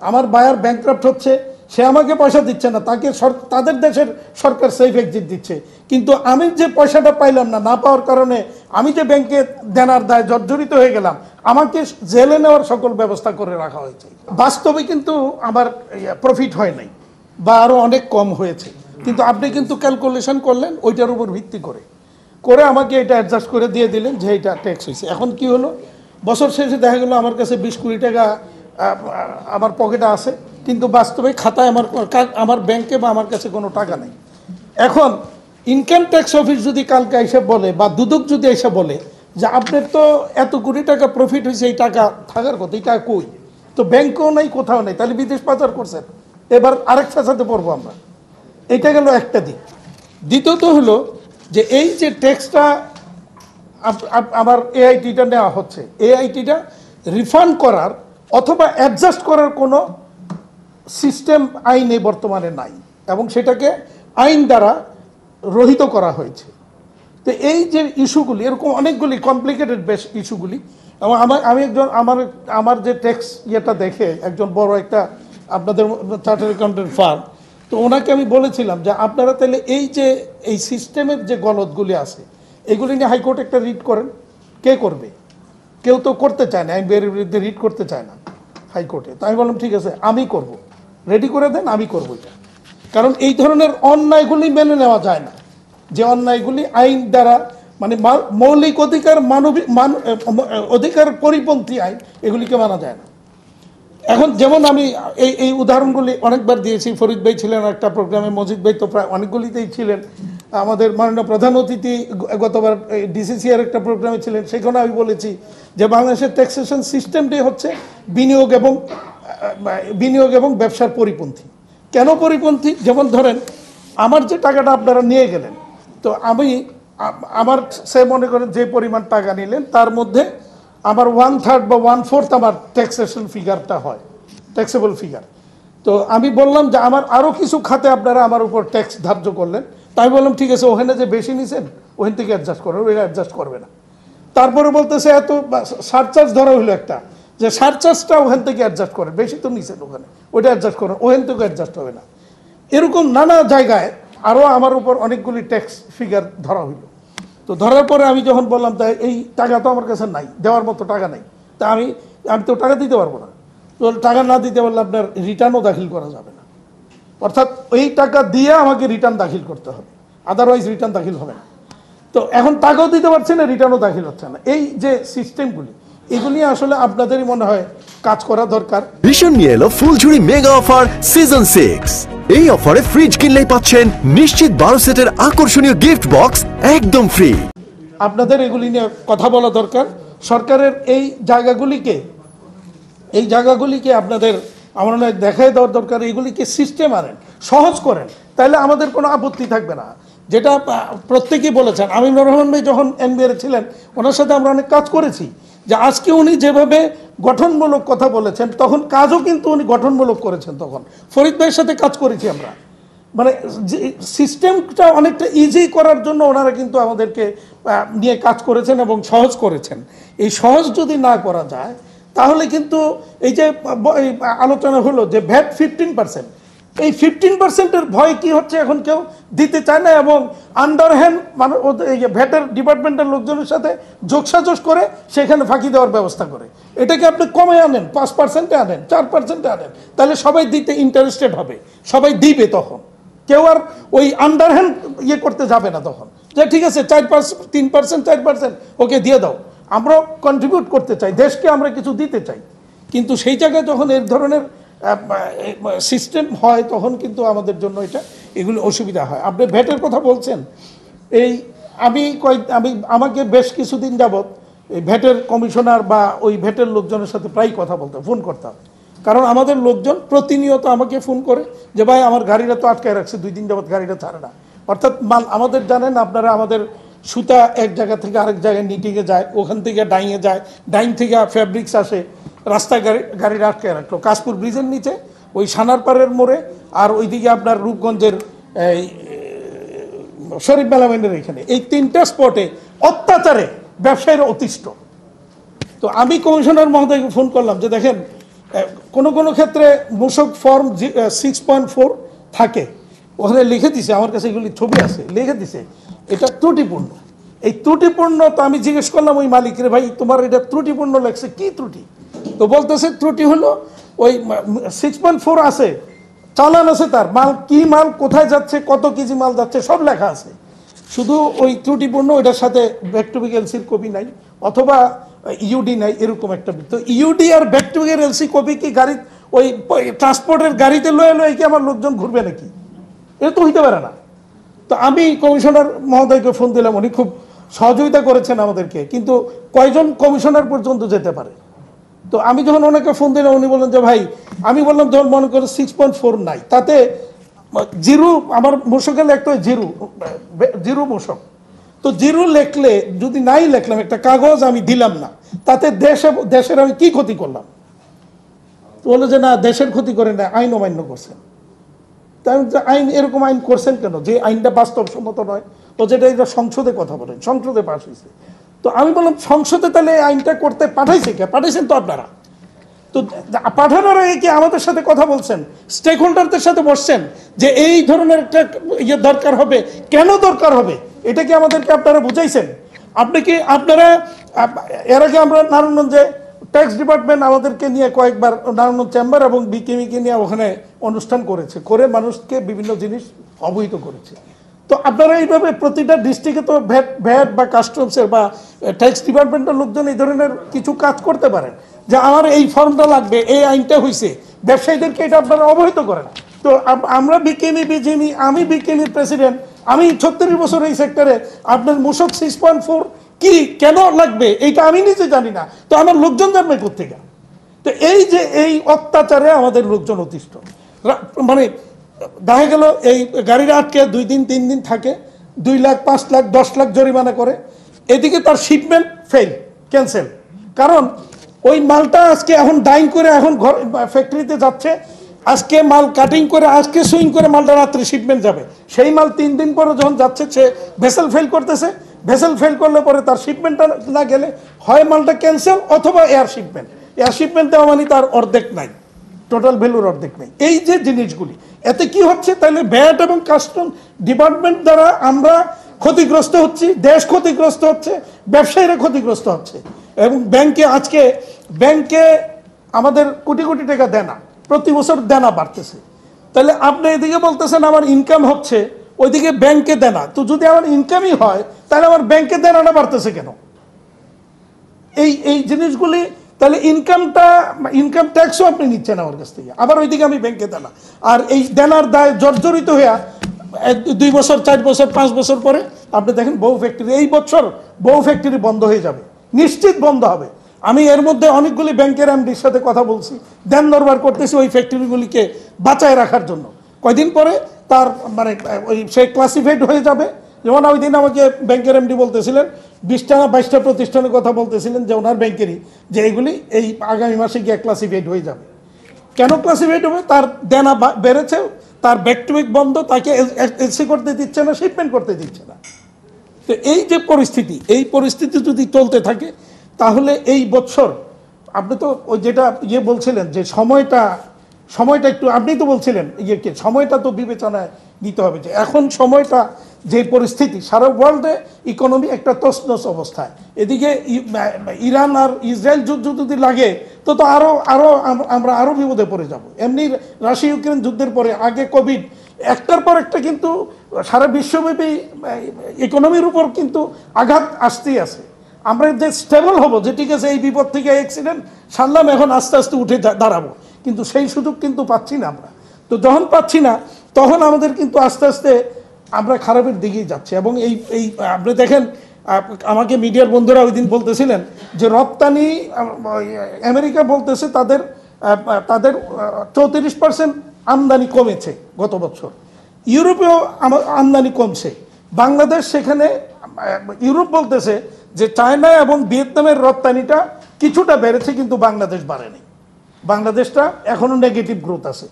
আমার buyer bankrupt হচ্ছে, সে আমাকে পয়সা দিচ্ছে না, তাকে তাদের দেশের সরকার সেফ এক্সিট দিচ্ছে, কিন্তু আমি যে পয়সাটা পাইলাম না, না পাওয়ার কারণে আমি যে ব্যাংকে দেনার দায় জর্জরিত হয়ে গেলাম, আমাকে জেলে নেওয়ার সকল ব্যবস্থা করে রাখা হয়েছে। বাস্তবে কিন্তু আমার প্রফিট হয় নাই বা আরও অনেক কম হয়েছে, কিন্তু আপনি কিন্তু ক্যালকুলেশন করলেন ওইটার উপর ভিত্তি করে আমাকে এটা অ্যাডজাস্ট করে দিয়ে দিলেন যে এটা ট্যাক্স হয়েছে। এখন কি হলো, বছর শেষে দেখা গেলো আমার কাছে 20 কোটি টাকা আমার পকেটে আছে, কিন্তু বাস্তবে খাতায় আমার ব্যাংকে বা আমার কাছে কোনো টাকা নেই। এখন ইনকাম ট্যাক্স অফিস যদি কালকে এসে বলে বা দুদক যদি এসে বলে যে আপনার তো এত কোটি টাকা প্রফিট হয়েছে, এই টাকা থাকার কথা, এই টাকা কই, তো ব্যাংকেও নেই, কোথাও নেই, তাহলে বিদেশ পাচার করছেন। এবার আরেক ফ্যাসাদে পড়বো আমরা। এটা গেল একটা দিক। দ্বিতীয়ত হলো যে এই যে ট্যাক্সটা আমার এআইটিটা নেওয়া হচ্ছে, এআইটিটা রিফান্ড করার অথবা অ্যাডজাস্ট করার কোনো সিস্টেম আইনে বর্তমানে নাই, এবং সেটাকে আইন দ্বারা রহিত করা হয়েছে। তো এই যে ইস্যুগুলি, এরকম অনেকগুলি কমপ্লিকেটেড বেশ ইস্যুগুলি, এবং আমি একজন আমার যে ট্যাক্স ইয়েটা দেখে একজন বড় একটা আপনাদের চার্টার্ড অ্যাকাউন্টেন্ট ফার্ম, তো ওনাকে আমি বলেছিলাম যে আপনারা তাহলে এই যে এই সিস্টেমের যে গলদগুলি আছে এগুলি নিয়ে হাইকোর্টে একটা রিট করেন। কে করবে? কেউ তো করতে চায় না, আইন ব্যয়ের বিরুদ্ধে রিট করতে চায় না হাইকোর্টে। তো আমি বললাম ঠিক আছে, আমি করব, রেডি করে দেন, আমি করব এটা। কারণ এই ধরনের অন্যায়গুলি মেনে নেওয়া যায় না, যে অন্যায়গুলি আইন দ্বারা মানে মৌলিক অধিকার, মানবিক অধিকার পরিপন্থী আইন, এগুলিকে মানা যায় না। এখন যেমন আমি এই উদাহরণগুলি অনেকবার দিয়েছি, ফরিদ ভাই ছিলেন একটা প্রোগ্রামে, মজিদ ভাই তো প্রায় অনেকগুলিতেই ছিলেন, আমাদের মাননীয় প্রধান অতিথি গতবার ডিসিসিআর একটা প্রোগ্রামে ছিলেন, সেখানে আমি বলেছি যে বাংলাদেশের ট্যাক্সেশন সিস্টেমটাই হচ্ছে বিনিয়োগ এবং ব্যবসার পরিপন্থী। কেন পরিপন্থী? যেমন ধরেন আমার যে টাকাটা আপনারা নিয়ে গেলেন, তো আমার সে মনে করেন যে পরিমাণ টাকা নিলেন তার মধ্যে আমার 1/3 বা 1/4 আমার ট্যাক্সেশন ফিগারটা হয়, ট্যাক্সেবল ফিগার। তো আমি বললাম যে আমার আরও কিছু খাতে আপনারা আমার উপর ট্যাক্স ধার্য করলেন, তাই বললাম ঠিক আছে, ওখানে যে বেশি নিছেন ওখান থেকে অ্যাডজাস্ট করবে, ওইটা অ্যাডজাস্ট করবে না। তারপরে বলতেছে এত সারচার্জ ধরা হইলো একটা, যে সারচার্জটা ওখান থেকে অ্যাডজাস্ট করে, বেশি তো নিছেন ওখানে, ওইটা অ্যাডজাস্ট করেন, ওখান থেকে অ্যাডজাস্ট হবে না। এরকম নানা জায়গায় আরও আমার উপর অনেকগুলি ট্যাক্স ফিগার ধরা হইলো। তো ধরার পরে আমি যখন বললাম তাই এই টাকা তো আমার কাছে নাই, দেওয়ার মতো টাকা নাই, তা আমি তো টাকা দিতে পারবো না। তো টাকা না দিতে পারলে আপনার রিটার্নও দাখিল করা যাবে না, অর্থাৎ এই টাকা দিয়ে আমাকে রিটার্ন দাখিল করতে হবে, আদারওয়াইজ রিটার্ন দাখিল হবে না। তো এখন টাকাও দিতে পারছে না, রিটার্নও দাখিল হচ্ছে না। এই যে সিস্টেমগুলি, এগুলি আসলে আপনাদেরই মনে হয় কাজ করা দরকার। ভীষণ নিয়ে এলো ফুলঝুরি মেগা অফার সিজন 6। এই অফারে ফ্রিজ কিনলেই পাচ্ছেন নিশ্চিত 12 সেটের আকর্ষণীয় গিফট বক্স একদম ফ্রি। আপনাদের এগুলি নিয়ে কথা বলা দরকার। সরকারের এই জায়গাগুলিকে আপনাদের আমার মনে হয় দেখাই দেওয়ার দরকার। এইগুলিকে সিস্টেম আনেন, সহজ করেন, তাহলে আমাদের কোনো আপত্তি থাকবে না। যেটা প্রত্যেকেই বলেছেন, আমিনুর রহমান ভাই যখন এনবিআর ছিলেন ওনার সাথে আমরা অনেক কাজ করেছি, যে আজকে উনি যেভাবে গঠনমূলক কথা বলেছেন, তখন কাজও কিন্তু উনি গঠনমূলক করেছেন। তখন ফরিদ ভাইয়ের সাথে কাজ করেছি আমরা, মানে সিস্টেমটা অনেকটা ইজি করার জন্য ওনারা কিন্তু আমাদেরকে নিয়ে কাজ করেছেন এবং সহজ করেছেন। এই সহজ যদি না করা যায় তাহলে কিন্তু এই যে আলোচনা হলো যে ভ্যাট 15%, এই 15%-এর ভয় কি হচ্ছে, এখন কেউ দিতে চায় না, এবং আন্ডারহ্যান্ড মানে এই যে ভ্যাটের ডিপার্টমেন্টের লোকজনের সাথে যোগসাজশ করে সেখানে ফাঁকি দেওয়ার ব্যবস্থা করে। এটাকে আপনি কমে আনেন, 5%-এ আনেন, 4%-এ আনেন, তাহলে সবাই দিতে ইন্টারেস্টেড হবে, সবাই দিবে। তখন কেউ আর ওই আন্ডারহ্যান্ড করতে যাবে না। তখন যে ঠিক আছে 4%, 3%, 4% ওকে দিয়ে দাও, আমরাও কন্ট্রিবিউট করতে চাই, দেশকে আমরা কিছু দিতে চাই। কিন্তু সেই জায়গায় যখন এই ধরনের সিস্টেম হয় তখন কিন্তু আমাদের জন্য এগুলো অসুবিধা হয়। আপনি ভ্যাটের কথা বলছেন, আমাকে বেশ কিছুদিন যাবৎ এই ভ্যাটের কমিশনার বা ওই ভ্যাটের লোকজনের সাথে প্রায় কথা বলতে ফোন করতাম, কারণ আমাদের লোকজন প্রতিনিয়ত আমাকে ফোন করে যে ভাই আমার গাড়িটা তো আটকায় রাখছে, 2 দিন যাবৎ গাড়িটা ছাড়ে না। অর্থাৎ আমাদের জানেন আপনারা, আমাদের সুতা এক জায়গা থেকে আরেক জায়গায় নিটিংয়ে যায়, ওখান থেকে ডাইংয়ে যায়, ডাইং থেকে ফ্যাব্রিক্স আসে, রাস্তায় গাড়িটা আটকায় রাখলো কাশপুর ব্রিজের নিচে, ওই সানারপাড়ের মোড়ে, আর ওইদিকে আপনার রূপগঞ্জের শরীফ মেলামেনের এখানে, এই 3টা স্পটে অত্যাচারে ব্যবসায়ীরা অতিষ্ঠ। তো আমি কমিশনার মহোদয়কে ফোন করলাম যে দেখেন কোনো কোনো ক্ষেত্রে মূসক ফর্ম 6.4 থাকে, ওখানে লিখে দিছে, আমার কাছে এগুলি ছবি আছে, লিখে দিছে এটা ত্রুটিপূর্ণ। এই ত্রুটিপূর্ণ তো আমি জিজ্ঞেস করলাম ওই মালিকের, ভাই তোমার এটা ত্রুটিপূর্ণ লেখছে, কি ত্রুটি? তো বলতেছে ত্রুটি হলো ওই 6.4 আছে, চালান আছে, তার মাল কি মাল কোথায় যাচ্ছে, কত কেজি মাল যাচ্ছে সব লেখা আছে, শুধু ওই ত্রুটিপূর্ণ ওইটার সাথে ব্যাক টু ব্যাক এলসির কপি নাই অথবা ইউডি নাই, এরকম একটা। তো ইউডি আর back to back LC copy কি গাড়ি ওই ট্রান্সপোর্টের গাড়িতে লয়ে লয়ে কি আমার লোকজন ঘুরবে নাকি? এটা তো হইতে পারে না। তো আমি কমিশনার মহোদয়কে ফোন দিলাম, উনি খুব সহযোগিতা করেছেন আমাদেরকে, কিন্তু কয়জন কমিশনার পর্যন্ত যেতে পারে? তো আমি যখন ওনাকে ফোন দিলাম উনি বললেন যে ভাই, আমি বললাম যখন মনে করো 6.4 নাই, তাতে জিরো আমার মূসকে লিখতে হয়, জিরো মূসক, তো জিরো লেখলে যদি নাই লেখলাম, একটা কাগজ আমি দিলাম না, তাতে দেশের আমি কি ক্ষতি করলাম? তো বলে যে না, দেশের ক্ষতি করে না, আইন অমান্য করছেন। তাই আইন এরকম আইন করছেন কেন যে আইনটা বাস্তবসম্মত নয়? তো যেটা এটা সংসদে কথা বলেন, সংসদে পাশ হয়েছে। তো আমি বললাম সংসদে তাহলে আইনটা করতে পাঠাইছে কে? পাঠাইছেন তো আপনারা। তো পাঠানোর আগে কি আমাদের সাথে কথা বলছেন, স্টেক হোল্ডারদের সাথে বসছেন যে এই ধরনের একটা ইয়ে দরকার হবে, কেন দরকার হবে, এটা কি আমাদেরকে আপনারা বুঝাইছেন? আপনারা এর আগে আমরা নারায়ণগঞ্জে ট্যাক্স ডিপার্টমেন্ট আমাদেরকে নিয়ে কয়েকবার নারায়ণগঞ্জ চেম্বার এবং বিকেমিকে নিয়ে ওখানে অনুষ্ঠান করেছে, করে মানুষকে বিভিন্ন জিনিস অবহিত করেছে। তো আপনারা এইভাবে প্রতিটা ডিস্ট্রিক্টে তো ভ্যাট বা কাস্টমসের বা ট্যাক্স ডিপার্টমেন্টের লোকজন এই ধরনের কিছু কাজ করতে পারেন, যে আমার এই ফর্মটা লাগবে, এই আইনটা হয়েছে, ব্যবসায়ীদেরকে এটা আপনারা অবহিত করেন। তো আমরা বিজেমি, আমি বিকেমির প্রেসিডেন্ট, আমি 36 বছর এই সেক্টরে, আপনার মূসক 6.4 কি কেন লাগবে এইটা আমি নিজে জানি না, তো আমার লোকজন জানবে কোথেকে? তো এই যে এই অত্যাচারে আমাদের লোকজন অতিষ্ঠ, মানে দেখা গেল এই গাড়িটা আটকে 2 দিন 3 দিন থাকে, 2 লাখ 5 লাখ 10 লাখ জরিমানা করে, এদিকে তার শিপমেন্ট ফেল, ক্যান্সেল, কারণ ওই মালটা আজকে এখন ডাইং করে এখন ঘর ফ্যাক্টরিতে যাচ্ছে, আজকে মাল কাটিং করে আজকে সুইং করে মালটা রাত্রে শিপমেন্ট যাবে, সেই মাল 3 দিন পরে যখন যাচ্ছে সে ভেসেল ফেল করতেছে, ভেসেল ফেল করলে পরে তার শিপমেন্টটা না গেলে হয় মালটা ক্যান্সেল অথবা এয়ার শিপমেন্ট দেওয়া মানে তার অর্ধেক নাই, টোটাল ভ্যালুর অর্ধেক নেই। এই যে জিনিসগুলি, এতে কি হচ্ছে, তাহলে ভ্যাট এবং কাস্টম ডিপার্টমেন্ট দ্বারা আমরা ক্ষতিগ্রস্ত হচ্ছি, দেশ ক্ষতিগ্রস্ত হচ্ছে, ব্যবসায়ীরা ক্ষতিগ্রস্ত হচ্ছে, এবং ব্যাংকে আমাদের কোটি কোটি টাকা দেনা, প্রতি বছর দেনা বাড়তেছে। তাহলে আপনি এদিকে বলতেছেন আমার ইনকাম হচ্ছে, ওইদিকে ব্যাংকে দেনা, তো যদি আমার ইনকামই হয় তাহলে আমার ব্যাংকে দেনাটা বাড়তেছে কেন? এই জিনিসগুলি, তাহলে ইনকাম ট্যাক্সও আপনি নিচ্ছেন আমার কাছ থেকে, আবার ওইদিকে আমি ব্যাংকে দেনা, আর এই দেনার দায় জর্জরিত হইয়া 2 বছর 4 বছর 5 বছর পরে আপনি দেখেন বহু ফ্যাক্টরি, এই বছর বহু ফ্যাক্টরি বন্ধ হয়ে যাবে, নিশ্চিত বন্ধ হবে। আমি এর মধ্যে অনেকগুলি ব্যাংকের এমডির সাথে কথা বলছি, দেন দরবার করতেছি ওই ফ্যাক্টরিগুলিকে বাঁচায় রাখার জন্য। কয়দিন পরে তার মানে ওই সে ক্লাসিফাইড হয়ে যাবে। যেমন ওই দিন আমাকে ব্যাংকের এমডি বলতেছিলেন, 20টা না 22টা প্রতিষ্ঠানের কথা বলতেছিলেন যে ওনার ব্যাংকেরই, যে এইগুলি এই আগামী মাসে গিয়ে ক্লাসিফাইড হয়ে যাবে। কেন ক্লাসিফাইড হবে? তার দেনা বেড়েছে, তার ব্যাক টু ব্যাক বন্ধ, তাকে এলসি করতে দিচ্ছে না, শিপমেন্ট করতে দিচ্ছে না। তো এই যে পরিস্থিতি, এই পরিস্থিতি যদি চলতে থাকে তাহলে এই বছর আপনি তো ওই যেটা বলছিলেন যে সময়টা একটু, আপনি তো বলছিলেন সময়টা তো বিবেচনায় নিতে হবে, যে এখন সময়টা যে পরিস্থিতি, সারা ওয়ার্ল্ডে ইকোনমি একটা তছনছ অবস্থায়, এদিকে ইরান আর ইসরায়েল যুদ্ধ যদি লাগে তো আমরা আরো বিপদে পড়ে যাব। এমনি রাশিয়া ইউক্রেন যুদ্ধের পরে, আগে কোভিড, একটার পর একটা কিন্তু সারা বিশ্বব্যাপী ইকোনমির উপর কিন্তু আঘাত আসতেই আছে। আমরা যে স্টেবল হব, যে ঠিক আছে এই বিপদ থেকে অ্যাক্সিডেন্ট সারলাম, এখন আস্তে আস্তে উঠে দাঁড়াবো, কিন্তু সেই সুযোগ কিন্তু পাচ্ছি না আমরা। তো যখন পাচ্ছি না তখন আমাদের কিন্তু আস্তে আস্তে আমরা খারাপের দিকেই যাচ্ছি। এবং এই আপনি দেখেন, আমাকে মিডিয়ার বন্ধুরা ওই দিন বলতেছিলেন যে রপ্তানি, আমেরিকা বলতেছে তাদের 34% আমদানি কমেছে গত বছর, ইউরোপেও আমদানি কমছে, বাংলাদেশ সেখানে, ইউরোপ বলতেছে যে চায়না এবং ভিয়েতনামের রপ্তানিটা কিছুটা বেড়েছে কিন্তু বাংলাদেশ বাড়েনি, বাংলাদেশটা এখনো নেগেটিভ গ্রোথ আছে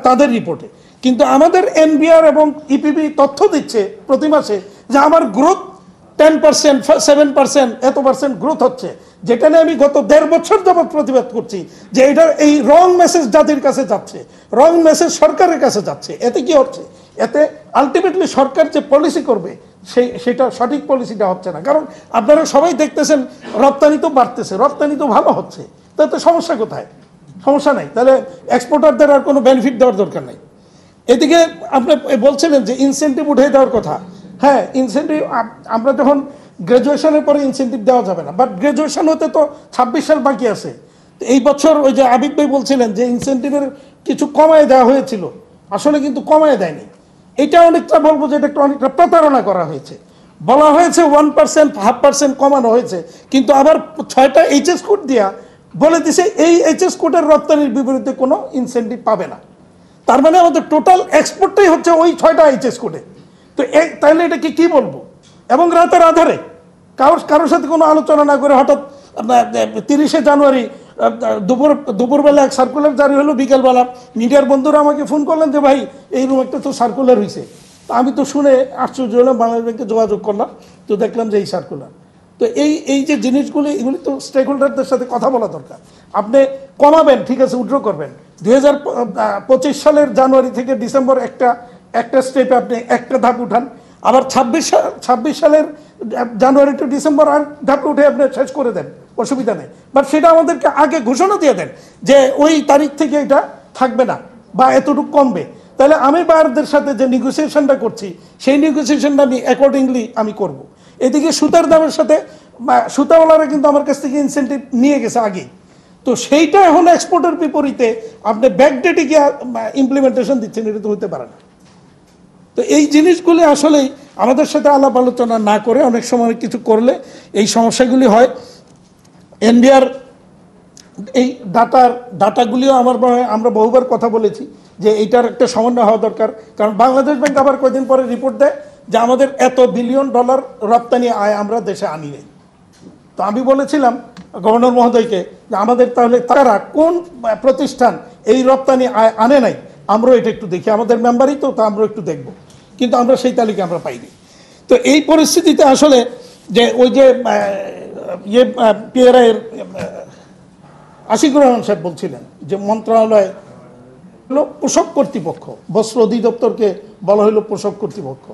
তাদের রিপোর্টে। কিন্তু আমাদের এনবিআর এবং ইপিবি তথ্য দিচ্ছে প্রতি মাসে যে আমার গ্রোথ 10%, 7%, এত পার্সেন্ট গ্রোথ হচ্ছে, যেটা নিয়ে আমি গত 1.5 বছর যাবৎ প্রতিবাদ করছি যে এটা এই রং মেসেজ জাতির কাছে যাচ্ছে, রং মেসেজ সরকারের কাছে যাচ্ছে। এতে কি হচ্ছে? এতে আলটিমেটলি সরকার যে পলিসি করবে সেটা সঠিক পলিসিটা হচ্ছে না। কারণ আপনারা সবাই দেখতেছেন রপ্তানি তো বাড়তেছে, রপ্তানি তো ভালো হচ্ছে, তাতে সমস্যা কোথায়? সমস্যা নেই। তাহলে এক্সপোর্টারদের আর কোনো বেনিফিট দেওয়ার দরকার নেই। এদিকে আপনি বলছিলেন যে ইনসেন্টিভ উঠে দেওয়ার কথা। হ্যাঁ, ইনসেন্টিভ আমরা যখন গ্র্যাজুয়েশনের পরে ইনসেন্টিভ দেওয়া যাবে না, বাট গ্র্যাজুয়েশন হতে তো 26 সাল বাকি আছে। তো এই বছর ওই যে আবিদ ভাই বলছিলেন যে ইনসেন্টিভের কিছু কমায় দেওয়া হয়েছিল, আসলে কিন্তু কমায় দেয়নি। এটা অনেকটা বলবো যে এটা একটু অনেকটা প্রতারণা করা হয়েছে। বলা হয়েছে 1%, 0.5% কমানো হয়েছে, কিন্তু আবার 6টা এইচএস কোড দিয়া বলে দিছে এই এইচএস কোডের রপ্তানির বিপরীতে কোনো ইনসেন্টিভ পাবে না। তার মানে আমাদের টোটাল এক্সপোর্টটাই হচ্ছে ওই 6টা এইচএস কোডে। তো তাহলে এটাকে কি বলবো? এবং রাতের আধারে কারোর সাথে কোনো আলোচনা না করে হঠাৎ 30শে জানুয়ারি দুপুরবেলা এক সার্কুলার জারি হলো, বিকেলবেলা মিডিয়ার বন্ধুরা আমাকে ফোন করলেন যে ভাই এইরকম একটা তো সার্কুলার হয়েছে। তো আমি তো শুনে আশ্চর্য হলাম, বাংলাদেশ ব্যাংকে যোগাযোগ করলাম, তো দেখলাম যে এই সার্কুলার। তো এই যে জিনিসগুলি, এগুলি তো স্টেক হোল্ডারদের সাথে কথা বলা দরকার। আপনি কমাবেন, ঠিক আছে, উইথড্র করবেন। 2025 সালের জানুয়ারি থেকে ডিসেম্বর একটা স্টেপে আপনি একটা ধাপ উঠান, আবার 26 সালের জানুয়ারি টু ডিসেম্বর আর ধাপে উঠে আপনি শেষ করে দেন, অসুবিধা নেই। বাট সেটা আমাদেরকে আগে ঘোষণা দিয়ে দেন যে ওই তারিখ থেকে এটা থাকবে না বা এতটুকু কমবে। তাহলে আমি বায়ারদের সাথে যে নেগোসিয়েশনটা করছি সেই নেগোসিয়েশনটা আমি অ্যাকর্ডিংলি আমি করব। এদিকে সুতার দামের সাথে সুতাওয়ালারা কিন্তু আমার কাছ থেকে ইনসেন্টিভ নিয়ে গেছে আগেই। তো সেইটা এখন এক্সপোর্টের বিপরীতে আপনি ব্যাকডেটে গিয়ে ইমপ্লিমেন্টেশন দিচ্ছেন, এটা তো হতে পারে না। তো এই জিনিসগুলি আসলেই আমাদের সাথে আলাপ আলোচনা না করে অনেক সময় কিছু করলে এই সমস্যাগুলি হয়। এনবিআর এই ডাটাগুলিও আমরা বহুবার কথা বলেছি যে এইটার একটা সমন্বয় হওয়া দরকার। কারণ বাংলাদেশ ব্যাংক আবার কয়েকদিন পরে রিপোর্ট দেয় যে আমাদের এত বিলিয়ন ডলার রপ্তানি আয় আমরা দেশে আনি নেই। তো আমি বলেছিলাম গভর্নর মহোদয়কে যে আমাদের তাহলে তারা কোন প্রতিষ্ঠান এই রপ্তানি আয় আনে নাই, আমরাও এটা একটু দেখি, আমাদের মেম্বারই তো, তা আমরাও একটু দেখব। কিন্তু আমরা সেই তালিকা আমরা পাইনি। তো এই পরিস্থিতিতে আসলে যে ওই যে পিআরআইয়ের আশিকুর রহমান সাহেব বলছিলেন যে মন্ত্রণালয় হলো পোষক কর্তৃপক্ষ, বস্ত্র অধিদপ্তরকে বলা হলো পোষক কর্তৃপক্ষ।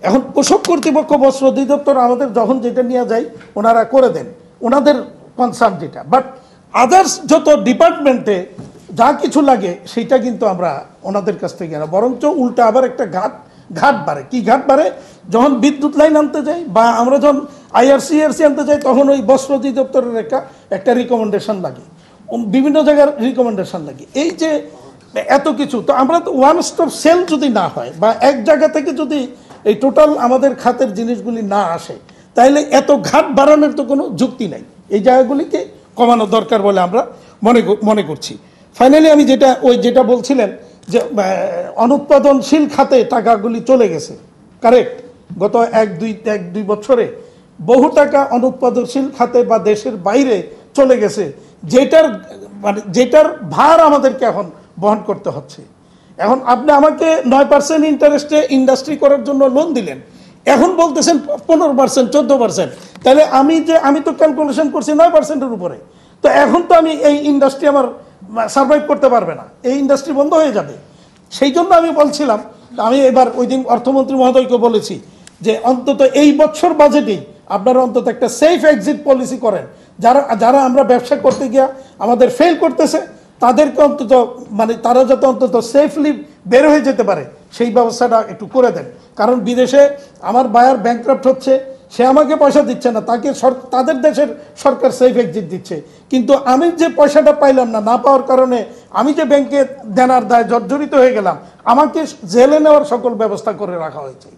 এখন পোষক কর্তৃপক্ষ বস্ত্র অধিদপ্তর আমাদের যখন যেটা নিয়ে যায় ওনারা করে দেন, ওনাদের কনসার্ন যেটা। বাট আদার্স যত ডিপার্টমেন্টে যা কিছু লাগে সেটা কিন্তু আমরা ওনাদের কাছ থেকে না, বরঞ্চ উল্টা আবার একটা ঘাট বাড়ে। কি ঘাট বাড়ে? যখন বিদ্যুৎ লাইন আনতে যাই বা আমরা যখন আইআরসি আনতে যাই তখন ওই বস্ত্র অধিদপ্তরের একটা রিকমেন্ডেশন লাগে, বিভিন্ন জায়গার রিকমেন্ডেশন লাগে। এই যে এত কিছু, তো আমরা তো ওয়ান স্টপ সেল যদি না হয় বা এক জায়গা থেকে যদি এই টোটাল আমাদের খাতের জিনিসগুলি না আসে, তাহলে এত ঘাট বাড়ানোর তো কোনো যুক্তি নাই। এই জায়গাগুলিকে কমানো দরকার বলে আমরা মনে করছি। ফাইনালি আমি যেটা বলছিলেন যে অনুৎপাদনশীল খাতে টাকাগুলি চলে গেছে, কারেক্ট। গত এক দুই বছরে বহু টাকা অনুৎপাদনশীল খাতে বা দেশের বাইরে চলে গেছে, যেটার ভার আমাদেরকে এখন বহন করতে হচ্ছে। এখন আপনি আমাকে 9% ইন্টারেস্টে ইন্ডাস্ট্রি করার জন্য লোন দিলেন, এখন বলতেছেন 15%, 14%। তাহলে আমি তো ক্যালকুলেশন করছি 9%-এর উপরে। তো এখন তো আমি এই ইন্ডাস্ট্রি আমার সার্ভাইভ করতে পারবে না, এই ইন্ডাস্ট্রি বন্ধ হয়ে যাবে। সেই জন্য আমি বলছিলাম, আমি এবার ওই দিন অর্থমন্ত্রী মহোদয়কে বলেছি যে অন্তত এই বছর বাজেটেই আপনারা অন্তত একটা সেফ এক্সিট পলিসি করেন। যারা আমরা ব্যবসা করতে গিয়া আমাদের ফেল করতেছে তাদেরকে অন্তত তারা যাতে অন্তত সেফলি বের হয়ে যেতে পারে সেই ব্যবস্থাটা একটু করে দেন। কারণ বিদেশে আমার বায়ার ব্যাংক্রাফট হচ্ছে, সে আমাকে পয়সা দিচ্ছে না, তাদের দেশের সরকার সেফ এক্সিট দিচ্ছে। কিন্তু আমি যে পয়সাটা পাইলাম না পাওয়ার কারণে আমি যে ব্যাংকে দেনার দায় জর্জরিত হয়ে গেলাম, আমাকে জেলে নেওয়ার সকল ব্যবস্থা করে রাখা হয়েছে।